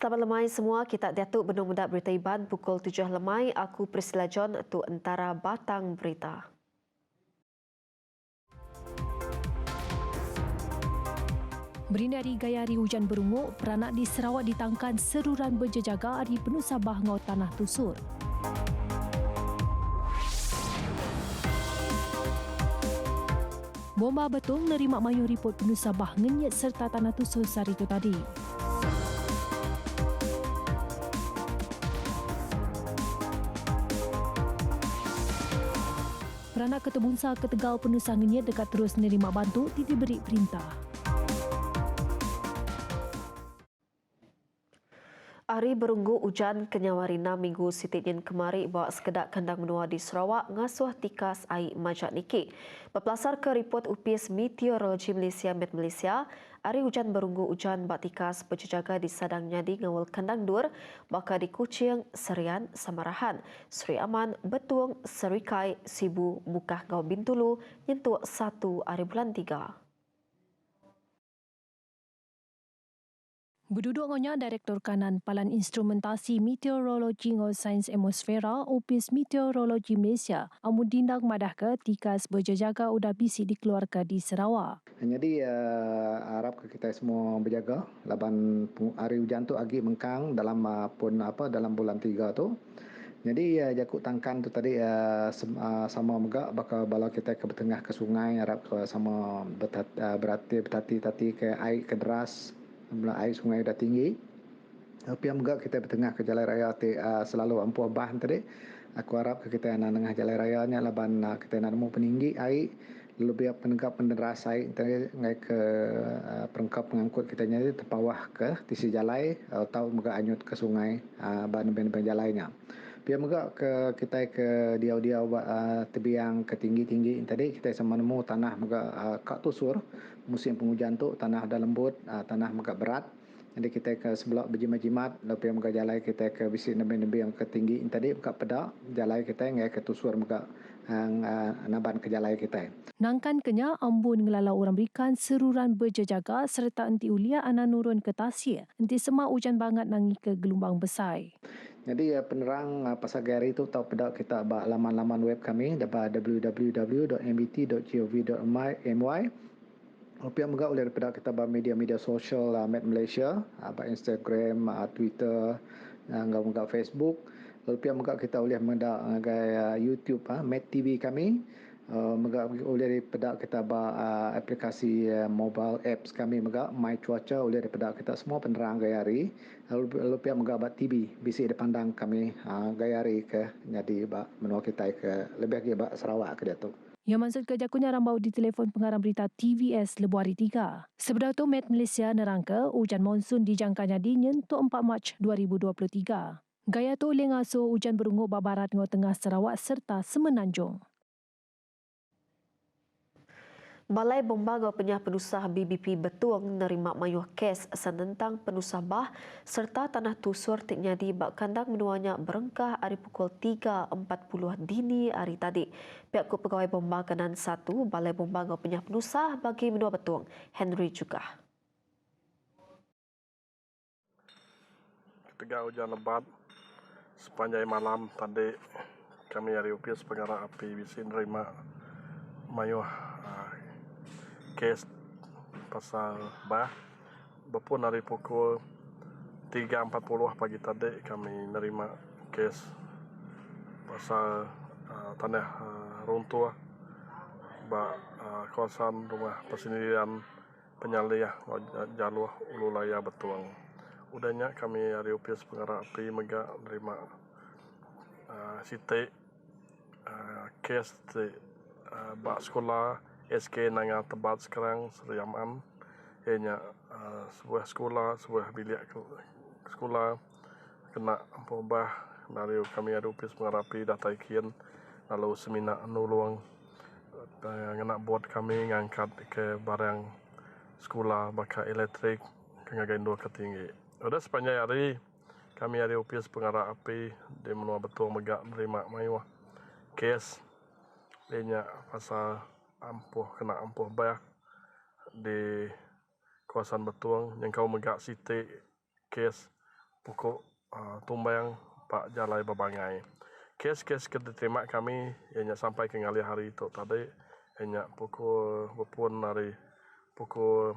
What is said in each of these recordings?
Selamat lemai semua, kita Datuk Benung Muda Berita Iban pukul 7 lemai. Aku Priscilla John, tu antara batang berita. Berindari gaya hari hujan berunguk, peranak di Sarawak ditangkan seruran berjejaga hari penuh Sabah ngau tanah tusur. Bomba betung nerima mayu ripot penuh Sabah ngenyet serta tanah tusur sehari itu tadi. Peranak Ketebunsa Ketegal Penusah ngenyet dekat terus nerima bantu diberi perintah. Hari berunggu hujan kenyawarina minggu sititnya kemari bawa sekedak kandang menua di Sarawak ngasuh tikas air majak niki. Berpelasar ke report UPS Meteorologi Malaysia Met Malaysia, hari hujan berunggu hujan bak tikas berjaga di Sadang Nyadi ngawal kandang dur, baka di Kuching, Serian, Samarahan, Seri Aman, Betuang, Serikai, Sibu, Mukah Ngau Bintulu, nyentuh 1 hari bulan 3. Berduduk ngonya Direktor Kanan Palan Instrumentasi Meteorologi ngau Sains Atmosfera Opis Meteorologi Malaysia Amudindang madah ke tikas berjaga udah bisi dikeluarkan di Sarawak. Jadi harap kita semua berjaga laban hari hujan tu agi mengkang dalam dalam bulan 3 tu. Jadi jakut tangkan tu tadi sama megak bakal bala kita ke tengah ke sungai harap sama berhati-hati ke air ke deras, air sungai dah tinggi. Tapi megak kita bertengah ke jalan raya selalu ampuh bah tadi. Aku harap kita nak tengah jalan raya nya laban kita nak nemu peninggi air lebih penegak penderas air tadi ngai ke perangkap pengangkut kita nya terpawah ke tisi jalai atau megak anyut ke sungai ban jalainya. Pia megak ke kita ke diau-diau tebiang ke tinggi-tinggi tadi kita sama nemu tanah megak kak tusur musim penghujan tu tanah dah lembut tanah megak berat. Jadi kita ke sebelah berjimat-jimat lepas megak jalai kita ke bisi nabi-nabi yang ke tinggi tadi megak pedak jalai kita ngai ke tusur megak naban ke jalai kita. Nangkan kenya ambun ngelalau orang berikan seruran berjaga serta enti ulia ana nurun ke tasir. Enti sema hujan banget nangi ke gelombang besar. Jadi penerang pasal gari itu tahu pedak kita laman-laman web kami dapat www.mt.gov.my. Pihak megak boleh daripada kita media-media sosial Met Malaysia, Instagram, Twitter, megak Facebook. Lalu pihak megak kita boleh mendak YouTube Met TV kami. Megak boleh daripada kita aplikasi mobile apps kami megak My Cuaca boleh daripada kita semua penerang gaya hari. Lalu pihak megak TV bisi dipandang kami gaya hari ke jadi menua kita ke lebih lagi Sarawak ke Datuk. Yang maksud kejakunya rambau di telefon pengarang berita TVS lebuh hari 3. Sebelah tu Met Malaysia nerangka hujan monsun dijangkanya di nyentuh 4 Mac 2023. Gaya tu oleh ngasuh hujan berunguk babarat ngau tengah Sarawak serta Semenanjung. Balai Bombaga Penyah Penusah BBP Betuang nerima mayuh kes senentang penusah bah serta tanah tusur tiknyadi bak kandang menuanya berengkah hari pukul 3.40 dini hari tadi. Pihak Pegawai Bombaganan 1 Balai Bombaga Penyah Penusah bagi menua Betuang, Henry juga. Ketika hujan lebat sepanjang malam tadi kami dari UPS Pengarah Api bisi nerima mayuh kes pasal bah berpun dari pukul 3.40 pagi tadi kami nerima kes pasal tanah runtuh kawasan rumah persendirian penyalih jalur Ululaya Betuang. Udahnya kami dari UPS Pengarah Api megak nerima sitik kes bak sekolah SK Nanga Tebat sekarang Seri Aman ianya sebuah sekolah, sebuah bilik sekolah kena ambah dari kami ada UPS Pengarah Api datai kian lalu seminar nulung kena buat kami ngangkat ke barang sekolah bakal elektrik kengagain dua ketinggi. Udah sepanjang hari kami ada UPS Pengarah Api di menua Betuang megak menerima mayuh kes ianya pasal kena ampuh bayar di kawasan Betuang yang kau megak sitik kes pokok tumbang pak jalai babangai. Kes-kes diterima kami ianya sampai ke ngali hari itu tadi ianya pukul berpun hari pukul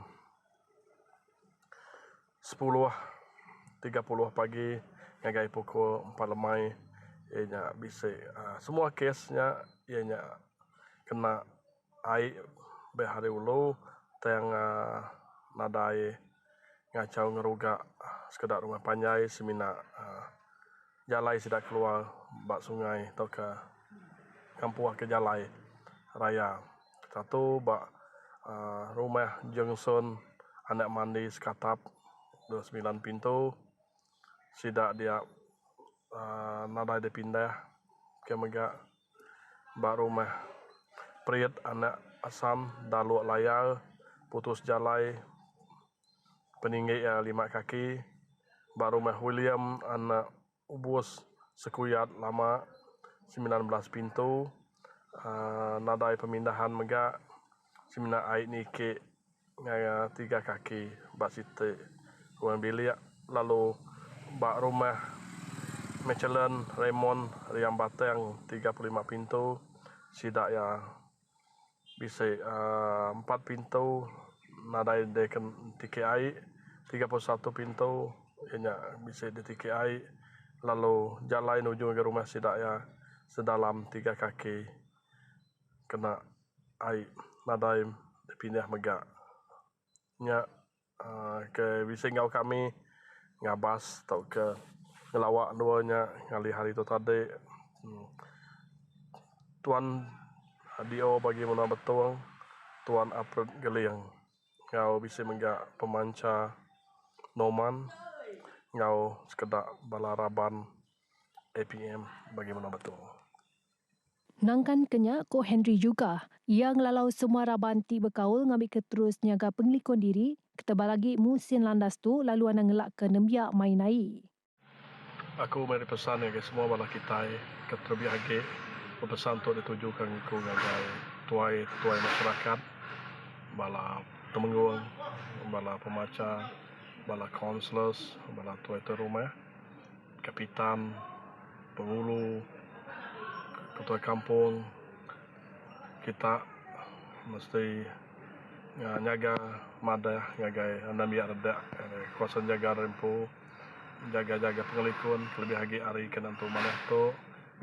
10:30 pagi ngagai pukul 4 lemai ianya bisa semua kesnya ianya kena air behari ulu tang nadai ngacau ngeruga sekedar rumah panjai semina jalai tidak keluar bak sungai atau ke kampung ke jalai raya. Satu bak rumah Jungsun anak mandi sekatap 29 pintu sidak dia nadai dia pindah ke mega bak rumah Priet anak Asam Daluk Layar putus jalai peninggi 5 kaki bak rumah William anak Ubus Sekuyat lama 19 pintu nadai pemindahan mega semina air ni ke 3 kaki bak site ruang bilik lalu bak rumah Michelin Raymond Riam Batang 35 pintu sidak ya bisa 4 pintu nadai deken tiki air 31 pintu ianya bisa di tiki air lalu jalan menuju ke rumah sidak ya sedalam 3 kaki kena air nadai dipindah mega nya ke bisa ngau kami ngabas atau ke ngelawak duanya ngali hari itu tadi tuan Dio bagaimana betul tuan Apret Geliang ngau bisa mega pemanca Noman ngau sekedar balaraban APM bagaimana betul. Nangkan kenya ko Henry juga yang lalau semua rabanti berkaul ngambil keterus nyaga penglikon diri ketebal lagi musim landas tu lalu ana ngelak ke nembiak mainai. Aku beri pesan ke semua bala kita terlebih lagi pesan untuk ditujukan ke ngagai tuai masyarakat bala temenggung bala pemaca bala counselors bala tuai rumah kapitan penghulu ketua kampung kita mesti nyaga madah ngagai anda biar ada kuasa jaga rempu jaga-jaga pengelikun lebih lagi hari kenantu mana tu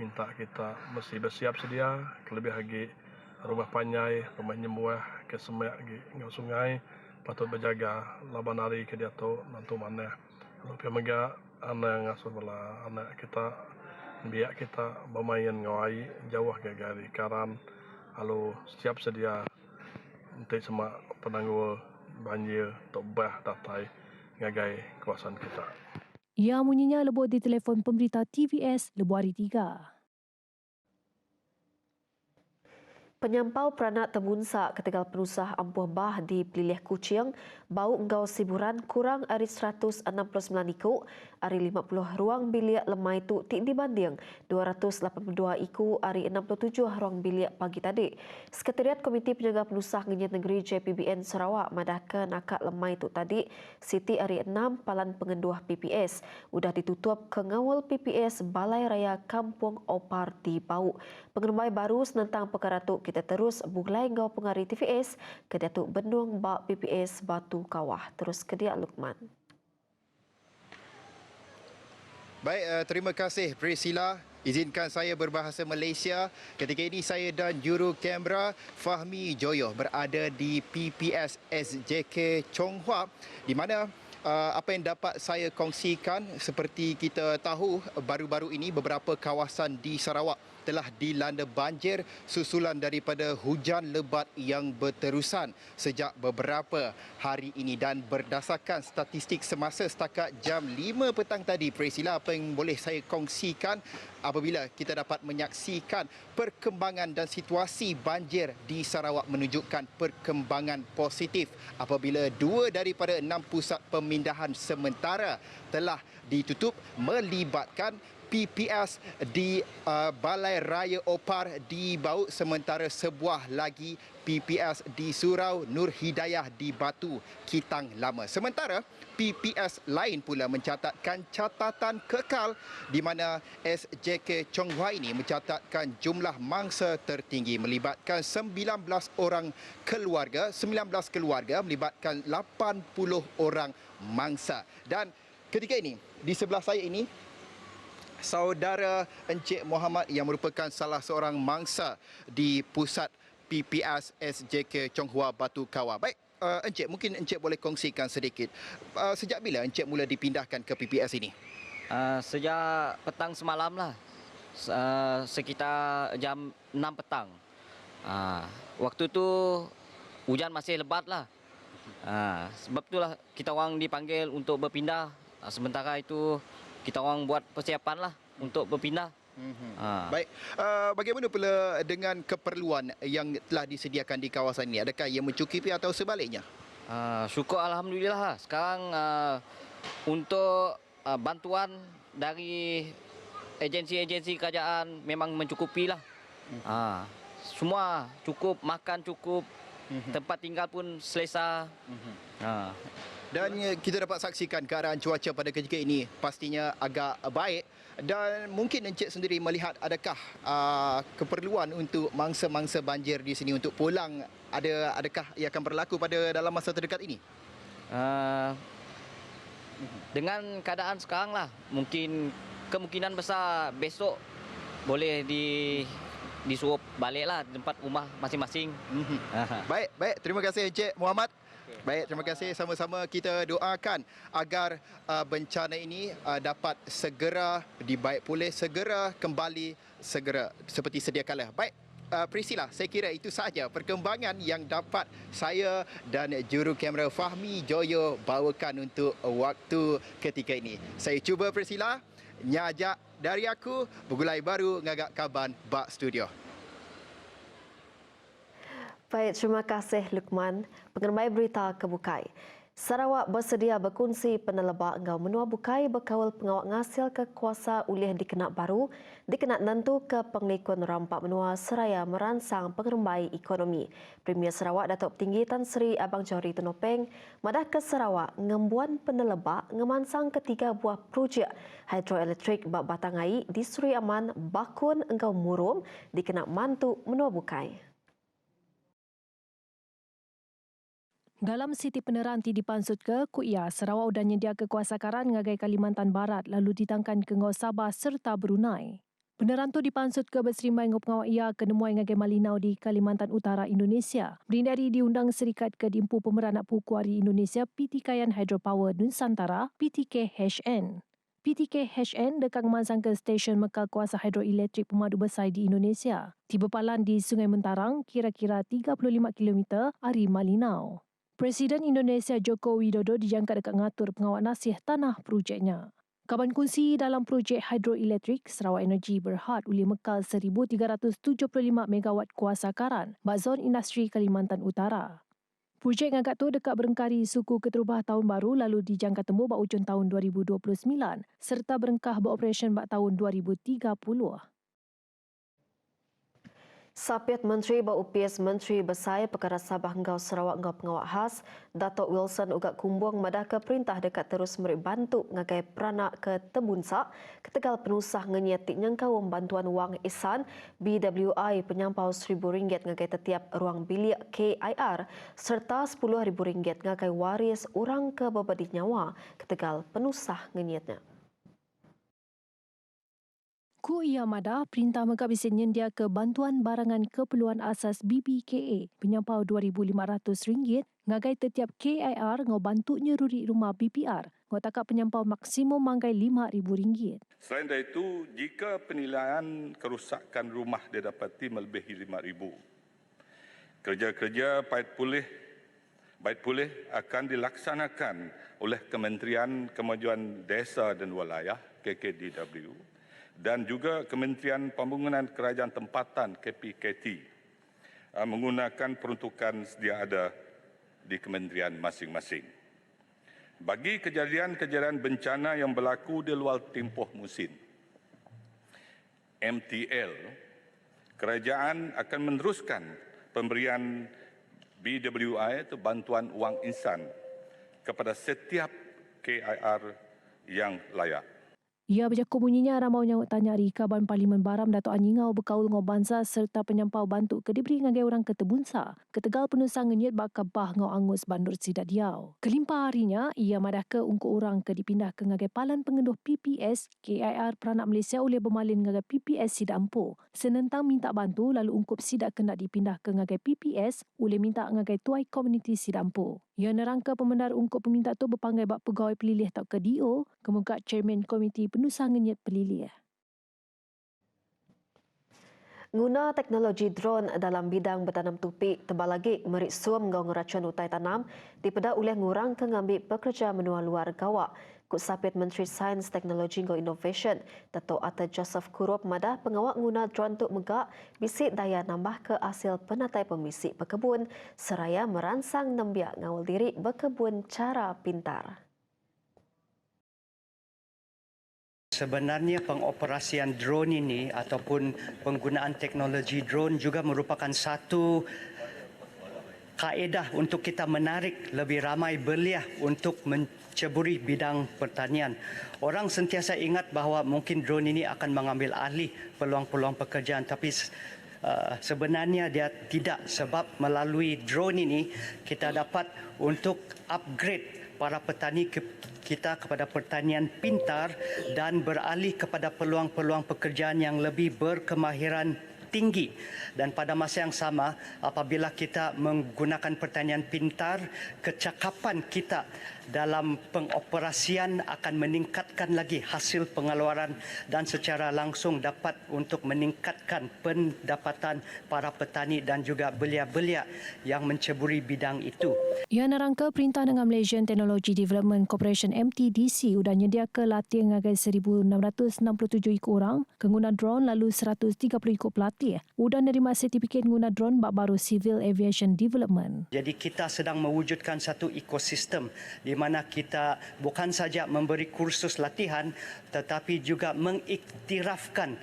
minta kita mesti bersiap sedia lebih lagi rumah panjai rumah nyembuah ke semak ngau sungai patut berjaga laban hari ke dia tu nantu mana lebih mega anak ngasuh bala anak kita biak kita bermain ngawai jauh ke gari karan lalu siap sedia untuk semak penanggul banjir tok bah datai ngagai kawasan kita. Ia munyinya lebut di telefon pemberita TVS Lebuh Hari 3. Penyampau peranak temunsa ketegal penusah ampuh bah di Pelilih Kuching bau engkau siburan kurang ari 169 iku ari 50 ruang bilik lemai tu tik dibanding 282 iku ari 67 ruang bilik pagi tadi. Sekretariat Komiti Penjaga Penusah Ngenyat Negeri JPBN Sarawak madahkan akak lemai tu tadi Siti ari 6 palan pengenduah PPS udah ditutup ke ngawal PPS Balai Raya Kampung Opar di Bau. Pengenubai baru tentang perkara tu kita terus bulai ngau pengari TVS ke Datuk Bendung Bak PPS Batu Kawah. Terus ke dia Lukman. Baik, terima kasih Priscilla. Izinkan saya berbahasa Malaysia. Ketika ini saya dan juru kamera Fahmi Joyo berada di PPS SJK Chong Hua di mana apa yang dapat saya kongsikan seperti kita tahu baru-baru ini beberapa kawasan di Sarawak telah dilanda banjir susulan daripada hujan lebat yang berterusan sejak beberapa hari ini dan berdasarkan statistik semasa setakat jam 5 petang tadi Priscilla apa yang boleh saya kongsikan apabila kita dapat menyaksikan perkembangan dan situasi banjir di Sarawak menunjukkan perkembangan positif apabila 2 daripada 6 pusat pemindahan sementara telah ditutup melibatkan PPS di Balai Raya Opar dibaut, sementara sebuah lagi PPS di Surau Nur Hidayah di Batu Kitang Lama. Sementara PPS lain pula mencatatkan catatan kekal di mana SJK Chong Hua ini mencatatkan jumlah mangsa tertinggi melibatkan 19 keluarga melibatkan 80 orang mangsa. Dan ketika ini di sebelah saya ini saudara Encik Muhammad yang merupakan salah seorang mangsa di pusat PPS SJK Chong Hua Batu Kawah. Baik, Encik, mungkin Encik boleh kongsikan sedikit. Sejak bila Encik mula dipindahkan ke PPS ini? Sejak petang semalam lah, sekitar jam 6 petang. Waktu tu hujan masih lebat lah. Sebab itulah kita orang dipanggil untuk berpindah. Sementara itu kita orang buat persiapan lah untuk berpindah. Baik, bagaimana pula dengan keperluan yang telah disediakan di kawasan ini? Adakah ia mencukupi atau sebaliknya? Syukur Alhamdulillah lah. Sekarang untuk bantuan dari agensi-agensi kerajaan memang mencukupi lah. Semua cukup, makan cukup, tempat tinggal pun selesa. Dan kita dapat saksikan keadaan cuaca pada ketika ini pastinya agak baik. Dan mungkin Encik sendiri melihat adakah keperluan untuk mangsa-mangsa banjir di sini untuk pulang, adakah ia akan berlaku pada dalam masa terdekat ini? Dengan keadaan sekarang lah, mungkin kemungkinan besar besok boleh disuruh balik lah tempat rumah masing-masing. Baik, terima kasih Encik Muhammad. Baik, terima kasih. Sama-sama kita doakan agar bencana ini dapat segera dibaik pulih, segera kembali, segera seperti sedia kala. Baik, Priscilla, saya kira itu sahaja perkembangan yang dapat saya dan juru kamera Fahmi Joyo bawakan untuk waktu ketika ini. Saya cuba Priscilla, nyajak dari aku, Begulai Baru ngagak kaban bak studio. Baik, terima kasih Lukman. Pengeramai berita kebukai. Sarawak bersedia berkongsi penelebak ngau menua bukai berkawal pengawak ngasil ke kuasa ulih dikenak baru, dikenak nentu ke penglikun rampak menua seraya merangsang pengeramai ekonomi. Premier Sarawak Datuk Petinggi Tan Sri Abang Johari Tunopeng madah ke Sarawak ngembuan penelebak ngemansang ketiga buah projek hidroelektrik bak batangai di Seri Aman Bakun engkau Murum dikenak mantu menua bukai. Dalam Siti Peneranti dipansut ke Kuya, Sarawak sudah nyedia kekuasakaran ngagai Kalimantan Barat lalu ditangkan ke ngau Sabah serta Brunei. Peneran tu dipansut ke berserimai ngau pengawak ia ke nemuai ngagai Malinau di Kalimantan Utara, Indonesia. Berindari diundang Serikat Kedimpu Pemeranak Pukuari Indonesia PTKN Hydropower Nusantara PTKHN. PTKHN dekat memansang ke stesen mekal kuasa hidroelektrik pemadu besar di Indonesia. Tiba palan di Sungai Mentarang kira-kira 35 km dari Malinau. Presiden Indonesia Joko Widodo dijangka dekat ngatur pengawal nasih tanah projeknya. Kaban kunci dalam projek hidroelektrik, Sarawak Energy berhad uli mekal 1,375 megawatt kuasakaran bak zon industri Kalimantan Utara. Projek ngagak tu dekat berengkari suku keterubah tahun baru lalu dijangka temu bak ujung tahun 2029 serta berengkah beroperasi bak tahun 2030. Sapiat Menteri Baupias Menteri Besar Perkara Sabah Engkau Sarawak Engkau Pengawak Khas Datuk Wilson ugat kumbuang madah ke perintah dekat terus memberi bantu ngagai peranak ke Tembunsak ketegal penusah ngenyatik nyangkau bantuan wang ihsan BWI penyampau RM1,000 ngagai setiap ruang bilik KIR serta RM10,000 ngagai waris orang ke bebedi nyawa ketegal penusah ngenyatnya. Ku ia madah perintah menghabiskan nyendia ke bantuan barangan keperluan asas BPKA penyampau RM2,500 ngagai setiap KIR ngau bantu nyeruri rumah BPR ngau takap penyampau maksimum manggai RM5,000. Selain dari itu, jika penilaian kerusakan rumah didapati melebihi RM5,000, kerja-kerja bait pulih akan dilaksanakan oleh Kementerian Kemajuan Desa dan Wilayah KKDW dan juga Kementerian Pembangunan Kerajaan Tempatan KPKT menggunakan peruntukan sedia ada di kementerian masing-masing. Bagi kejadian-kejadian bencana yang berlaku di luar tempoh musim, MTL, kerajaan akan meneruskan pemberian BWI atau bantuan wang insan kepada setiap KIR yang layak. Ia berjaku bunyinya ramau nyawut tanya di Kaban Parlimen Baram Dato' Anyingau berkaul ngau bansa serta penyampau bantu ke diberi ngagai orang ketebunsa. Ketegal penusang ngenyet bak kebah ngau angus bandur sidat diau. Kelimpah harinya, ia madah ke ungku orang ke dipindah ke ngagai palan pengenduh PPS KIR Peranak Malaysia oleh bermalin ngagai PPS Sidat Ampuh. Senentang minta bantu lalu ungkup sidat kena dipindah ke ngagai PPS oleh minta ngagai tuai komuniti Sidat Ampuh. Ia nerangka pembenar ungkup peminta tu berpanggil bak pegawai pelilih tak ke DO, kemuka Chairman Komiti Penusang Ngenyet Pelilih. Guna teknologi drone dalam bidang bertanam tupik tebal lagi merik suam ngau ngeracun utai tanam dipeda oleh ngurang ke ngambil pekerja menua luar gawak. Kut sapit Menteri Sains, Teknologi dan Innovation, Dato' Ata Joseph Kurup madah pengawak guna drone untuk megak bisik daya nambah ke hasil penatai pemisik berkebun seraya merangsang nembiak ngawal diri berkebun cara pintar. Sebenarnya pengoperasian drone ini ataupun penggunaan teknologi drone juga merupakan satu kaedah untuk kita menarik lebih ramai belia untuk menceburi bidang pertanian. Orang sentiasa ingat bahawa mungkin drone ini akan mengambil alih peluang-peluang pekerjaan, tapi sebenarnya dia tidak, sebab melalui drone ini kita dapat untuk upgrade para petani kita kepada pertanian pintar dan beralih kepada peluang-peluang pekerjaan yang lebih berkemahiran tinggi. Dan pada masa yang sama, apabila kita menggunakan pertanian pintar, kecakapan kita dalam pengoperasian akan meningkatkan lagi hasil pengeluaran dan secara langsung dapat untuk meningkatkan pendapatan para petani dan juga belia-belia yang menceburi bidang itu. Ia nerangka Perintah dengan Malaysian Technology Development Corporation MTDC sudah nyedia ke latih ngagai 1,667 ikut orang, pengguna drone lalu 130 ikut pelatih. Udah nerima sertifikat guna drone bak baru Civil Aviation Development. Jadi kita sedang mewujudkan satu ekosistem di mana kita bukan saja memberi kursus latihan tetapi juga mengiktirafkan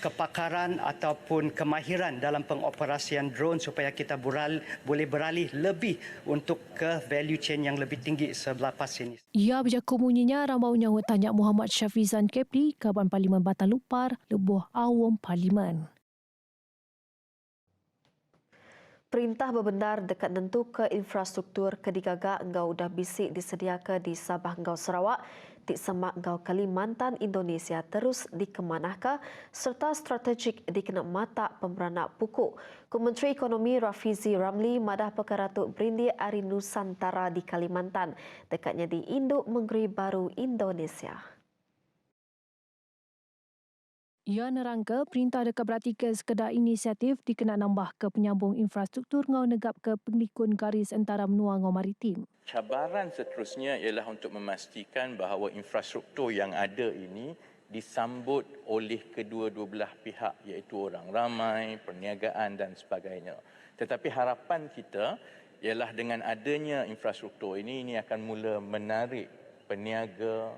kepakaran ataupun kemahiran dalam pengoperasian drone supaya kita boleh beralih lebih untuk ke value chain yang lebih tinggi selepas ini. Ia berjaku bunyinya rambau nyawut tanya Muhammad Syafizan Kepri, Kaban Parlimen Batal Lupar, Lebuh Awam Parlimen. Perintah berbendar dekat nentu ke infrastruktur kedigagak engkau dah bisik disediakan di Sabah engkau Sarawak, Tik Semak engkau Kalimantan Indonesia terus dikemanahkan serta strategik dikena mata pemberanak pukul. Menteri Ekonomi Rafizi Ramli madah perkara tu berindi Hari Nusantara di Kalimantan, dekatnya di Induk Negeri Baru Indonesia. Ia nerangka perintah dekat berarti sekedar inisiatif dikena nambah ke penyambung infrastruktur ngau negap ke penglikun garis antara menua ngau maritim. Cabaran seterusnya ialah untuk memastikan bahawa infrastruktur yang ada ini disambut oleh kedua-dua belah pihak iaitu orang ramai, perniagaan dan sebagainya. Tetapi harapan kita ialah dengan adanya infrastruktur ini akan mula menarik peniaga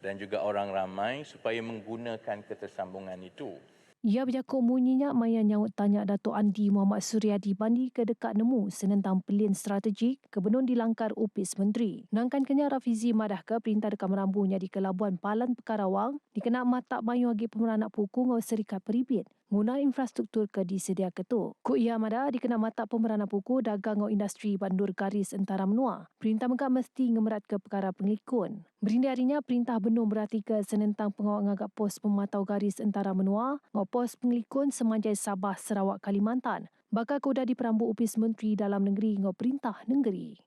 dan juga orang ramai supaya menggunakan ketersambungan itu. Ia berjaku munyinya maya nyawut tanya Dato' Andi Muhammad Suryadi Bandi ke dekat nemu senentang pelin strategik kebenun dilangkar Upis Menteri. Nangkan kenya Rafizi madah ke perintah dekat merambunya di Kelabuan Palan Pekarawang dikena mata mayu agi pemeranak puku ngau serikat peribit. Guna infrastruktur ke disedia ketu. Ku ia madah dikena mata pemeranak puku dagang ngau industri bandur garis antara menua. Perintah megak mesti ngemerat ke perkara penglikun. Berindi harinya perintah benung berarti ke senentang pengawal ngagak pos pematau garis antara menua ngau pos penglikun Semanjai Sabah Sarawak Kalimantan. Bakal kuda diperambu Upis Menteri Dalam Negeri ngau perintah negeri.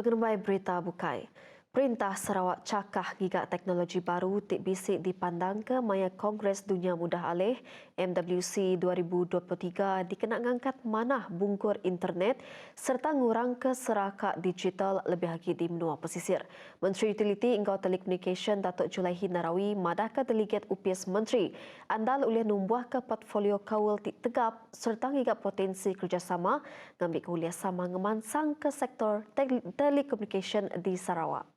Pengerembai berita bukai. Perintah Sarawak cakah gigak teknologi baru TBC dipandang ke Maya Kongres Dunia Mudah Alih MWC 2023 dikenak ngangkat manah bungkur internet serta ngurang ke serakak digital lebih lagi di menua pesisir. Menteri Utiliti Engkau Telekomunikasi Datuk Julaihi Narawi madah ke delegat UPS Menteri andal oleh numbuh ke portfolio kawal tegap serta gigak potensi kerjasama ngambil kuliah sama ngemansang ke sektor telekomunikasi di Sarawak.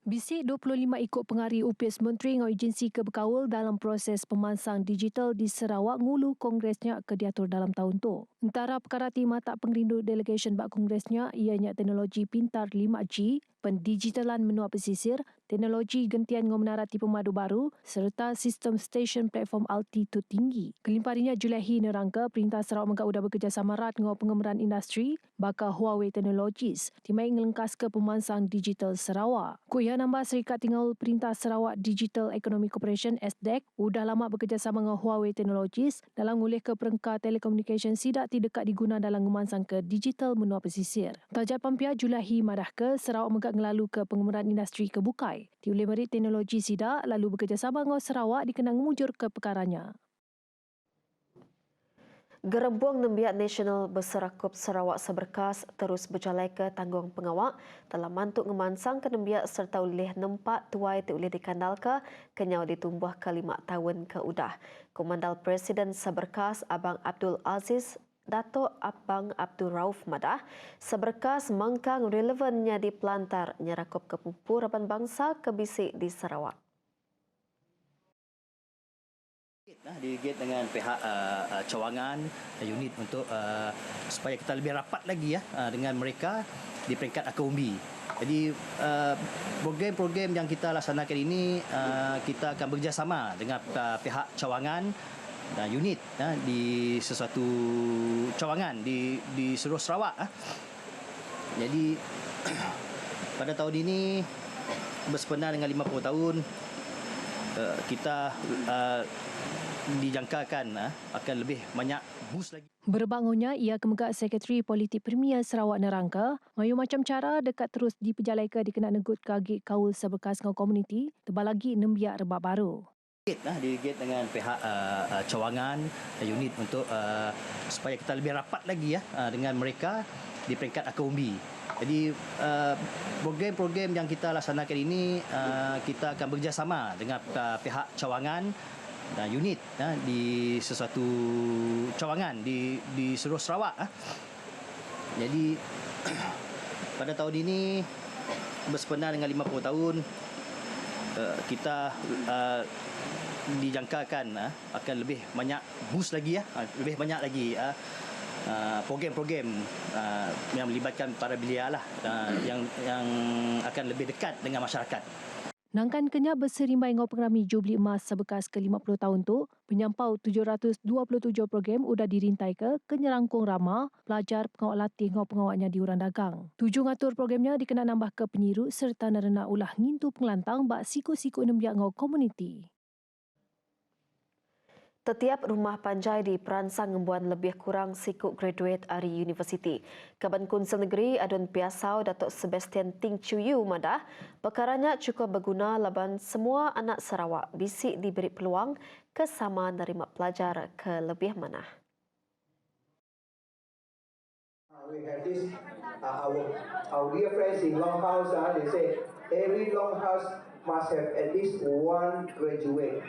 Bisik 25 ikut pengari UPS Menteri dengan agensi kebekawal dalam proses pemansang digital di Sarawak ngulu kongresnya ke diatur dalam tahun tu. Antara perkara ti mata pengrindu delegation bak kongresnya ianya teknologi pintar 5G, pendigitalan menua pesisir, teknologi gentian dengan menarati pemadu baru serta sistem stesen platform altitud tinggi. Kelimparinya Julaihi nerangka Perintah Sarawak Megak Udah bekerjasama erat dengan pengemeran industri bakal Huawei Technologies timai ngelengkas ke pemansang digital Sarawak. Kuya nambah Serikat Tinggal Perintah Sarawak Digital Economic Corporation SDEC udah lama bekerjasama dengan Huawei Technologies dalam ngulih ke perengkar telekomunikasi sidak ti dekat diguna dalam ngemansang ke digital menua pesisir. Tajat Pampia Julaihi madah ke Sarawak Megak ngelalu ke pengemeran industri kebukai. Diulih merit teknologi sidak lalu bekerjasama dengan Sarawak dikenang mujur ke perkaranya. Gerembuang Nembiak Nasional Berserakup Sarawak Seberkas terus berjalan ke tanggung pengawak dalam mantuk ngemansang ke nembiak serta ulih nempak tuai diulih dikandal ke kenyau ditumbuh ke 5 tahun ke udah. Komandal Presiden Seberkas Abang Abdul Aziz Dato' Abang Abdul Rauf madah Seberkas mangkang relevannya di pelantar nyerakup kepupurapan bangsa ke bisik di Sarawak. Delegate dengan pihak cawangan unit untuk supaya kita lebih rapat lagi dengan mereka di peringkat akaumbi. Jadi program-program yang kita laksanakan ini kita akan bekerjasama dengan pihak cawangan dan unit di sesuatu cawangan di seluruh Sarawak. Jadi pada tahun ini bersempena dengan 50 tahun kita dijangkakan akan lebih banyak boost lagi. Berbangunnya, ia kemegak Sekretari Politik Premier Sarawak nerangka, mayu macam cara dekat terus diperjalaika dikenak negut kagik kaul Seberkas dengan komuniti, tebal lagi nembiak rebab baru. Delegate dengan pihak cawangan unit untuk supaya kita lebih rapat lagi dengan mereka di peringkat akaumbi. Jadi program-program yang kita laksanakan ini kita akan bekerjasama dengan pihak cawangan dan unit di sesuatu cawangan di seluruh Sarawak. Jadi pada tahun ini bersempena dengan 50 tahun kita dijangkakan akan lebih banyak boost lagi lebih banyak lagi program-program yang melibatkan para belia yang akan lebih dekat dengan masyarakat. Nangkan kenya berserimbai dengan pengerami Jubli Emas Seberkas ke-50 tahun tu, penyampau 727 program sudah dirintai ke nyerangkung ramah, pelajar, pengawal latih dengan pengawalnya di urang dagang. 7 ngatur programnya dikena nambah ke penyiru serta narena ulah ngintu pengelantang bak siku-siku nembiak dengan komuniti. Setiap rumah panjai diperansang ngembuan lebih kurang sikuk graduate dari universiti. Kaban Kunsel Negeri Adun Piasau Datuk Sebastian Ting Chuyu madah perkaranya cukup berguna laban semua anak Sarawak bisik diberi peluang kesama nerima pelajar ke lebih manah. We have this our dear friends in Longhouse, they say every Longhouse must have at least one graduate.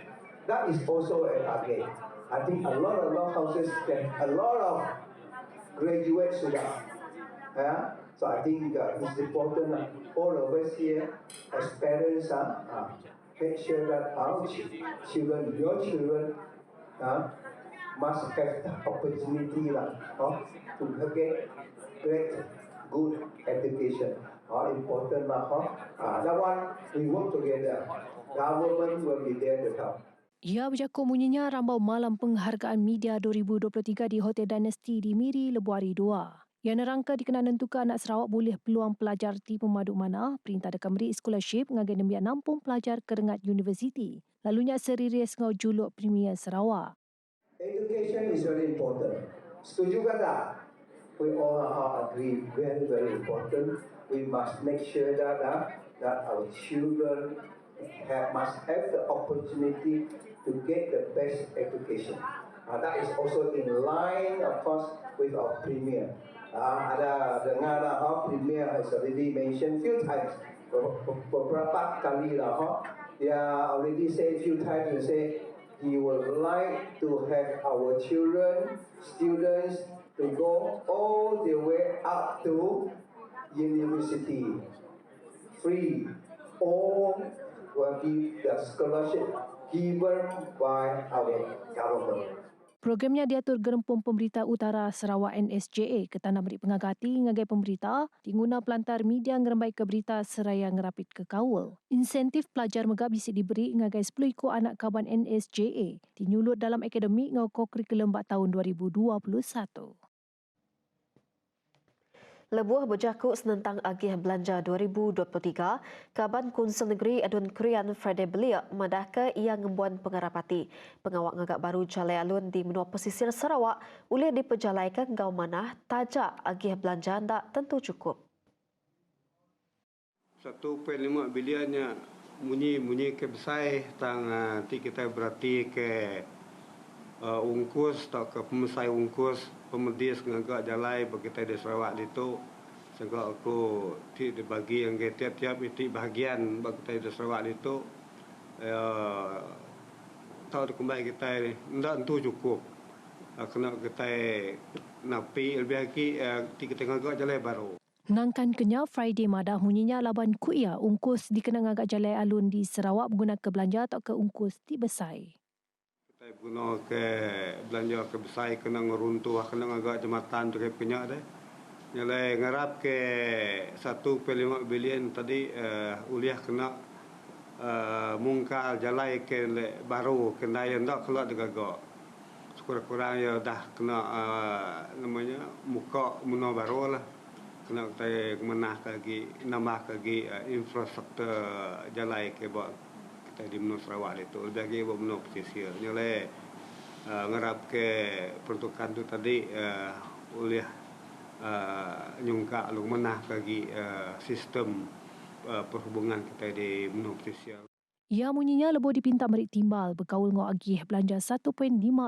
That is also a target. I think a lot of Longhouses get a lot of graduates sudah. So I think it's important all of us here as parents make sure that our children, your children, must have the opportunity to get great, good education. Important that one we work together. Government will be there to help. Ia berjakung bunyinya rambau malam penghargaan media 2023 di Hotel Dynasty di Miri, Lebuari 2. Ia nerangka dikenal nentukan anak Sarawak boleh peluang pelajar di pemaduk mana, Perintah Dekam Beri Scholarship ngagai nembiak nampung pelajar ke rengat universiti. Lalunya serius ngau juluk Premier Sarawak. Education is very important. Setuju ke tak? we all agree very important. We must make sure that our children must have the opportunity to get the best education. That is also in line, of course, with our premier. Ada dengar premier has already mentioned few times. Beberapa kali dia already said few times. He say he would like to have our children, students, to go all the way up to university, free, or will be the scholarship given by our government. Programnya diatur gerempung Pemberita Utara Sarawak NSJA ke Tanah Merik Pengagati ngagai pemberita tingguna pelantar media ngerembai ke berita seraya ngerapit ke kawal. Insentif pelajar megap bisa diberi ngagai 10 ikut anak kawan NSJA dinyulut dalam akademik ngau kurikulum bak tahun 2021. Lebuh berjakut senentang agih belanja 2023, Kaban Konsel Negeri Adun Krian Friday Belia madahke ia ngembuan pengarapati. Pengawak ngagak baru Jalai Alun di menua pesisir Sarawak boleh diperjalaikan gau manah tajak agih belanja tak tentu cukup. 1.5 biliannya munyi ke besar tang nanti kita berarti ke ungkus atau ke pemesai ungkus pemedis ngagak jalai bagi kita di Sarawak itu sehingga aku dibagi yang tiap-tiap itu bahagian bagi kita di Sarawak itu tahu kembali kita tidak tentu cukup kena kita napi lebih lagi kita ngagak jalai baru. Nangkan kenya Friday madah munyinya laban kuia ungkus dikenang agak Jalai Alun di Sarawak guna ke belanja atau ke ungkus di Besai. Kita guna ke belanja ke Besai kena ngeruntuh kena agak jematan tu ke penyak deh. Nyalai ngarap ke 1.5 bilion tadi uliah kena mungkal jalai ke baru kena yang tak keluar digagak. Kurang-kurang ya dah kena namanya muka muna baru lah. Kena kita menah lagi nambah lagi infrastruktur jalai ke buat kita di menua Sarawak itu lebih lagi buat menua pesisir nyalai ngarap ke peruntukan tu tadi oleh nyungka lu menah lagi sistem perhubungan kita di menua pesisir. Ia munyinya lebo dipinta merik timbal berkaul ngau agih belanja 1.5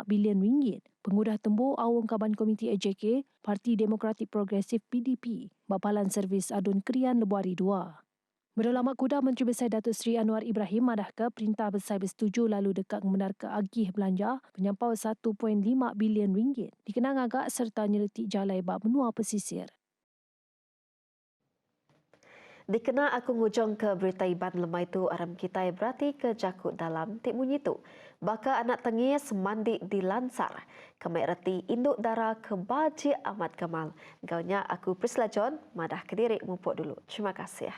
bilion ringgit. Pengudah tembur awang Kaban Komiti AJK, Parti Demokratik Progresif PDP, Bapalan Servis Adun Krian Lebuari 2. Berulamak kuda Menteri Besar Datuk Seri Anwar Ibrahim madahke perintah besar bersetuju lalu dekat membenarkan agih belanja penyampau 1.5 bilion ringgit dikenang agak serta nyeletik jalai bak menua pesisir. Dikena aku ngujong ke berita iban lemah itu aram kita berarti ke jakut dalam tik bunyi tu. Baka anak tengis mandi di Lansar. Kemai reti induk darah ke Baji Ahmad Kamal. Gaunya aku Prisla John, madah Kediri mumpuk dulu. Terima kasih.